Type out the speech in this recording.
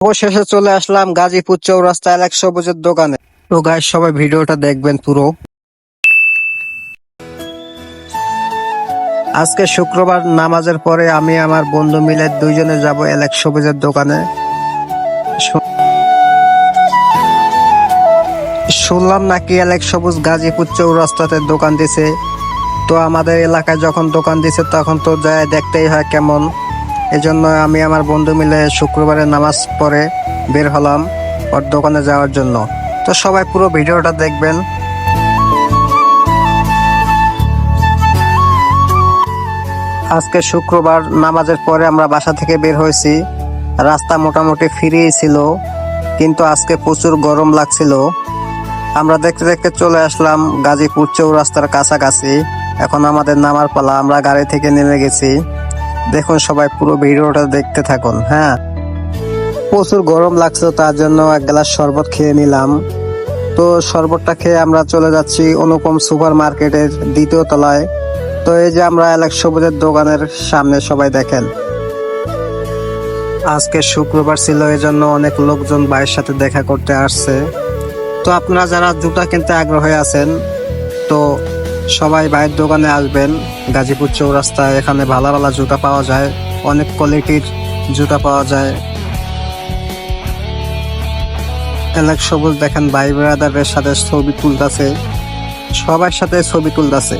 অবশেষে চলে আসলাম গাজীপুর চৌরাস্তা এলাক সবুজের দোকানে। তো গাইস, সবাই ভিডিওটা দেখবেন পুরো। আজকে শুক্রবার নামাজের পরে আমি আমার বন্ধু মিলে দুইজনে যাব এলাক সবুজের দোকানে। শুনলাম নাকি এলাক সবুজ গাজীপুর চৌরাস্তাতে দোকান দিছে। তো আমাদের এলাকায় যখন দোকান দিছে তখন তো যায় দেখতেই হয় কেমন। এজন্য আমি আমার বন্ধু মিলে শুক্রবারে নামাজ পড়ে বের হলাম ওর দোকানে যাওয়ার জন্য। তো সবাই পুরো ভিডিওটা দেখবেন। আজকে শুক্রবার নামাজের পরে আমরা বাসা থেকে বের হয়েছি। রাস্তা মোটামুটি ফ্রি ছিল, কিন্তু আজকে প্রচুর গরম লাগছিল। আমরা দেখতে দেখতে চলে আসলাম গাজীপুর চৌরাস্তার কাছাকাছি। এখন আমাদের নামার পালা, আমরা গাড়ি থেকে নেমে গেছি। দেখুন সবাই পুরো ভিডিওটা দেখতে থাকুন। হ্যাঁ, প্রচুর গরম লাগছিল, তার জন্য এক গ্লাস শরবত খেয়ে নিলাম। তো শরবতটা খেয়ে আমরা চলে যাচ্ছি অনুপম সুপার মার্কেটের দ্বিতীয় তলায়। তো এই যে আমরা এলাক সবুজের দোকানের সামনে, সবাই দেখেন। আজকে শুক্রবার ছিল, এজন্য অনেক লোকজন ভাইয়ের সাথে দেখা করতে আসছে। তো আপনারা যারা জুতা কিনতে আগ্রহী আছেন, তো সবাই ভাইয়ের দোকানে আসবেন গাজীপুর চৌরাস্তায়। এখানে ভালো ভালো জুতা পাওয়া যায়, অনেক কোয়ালিটির জুতা পাওয়া যায়। এলাক সবুজ দেখেন ভাই ব্রাদারের সাথে ছবি তুলতেছে, সবার সাথে ছবি তুলতেছে।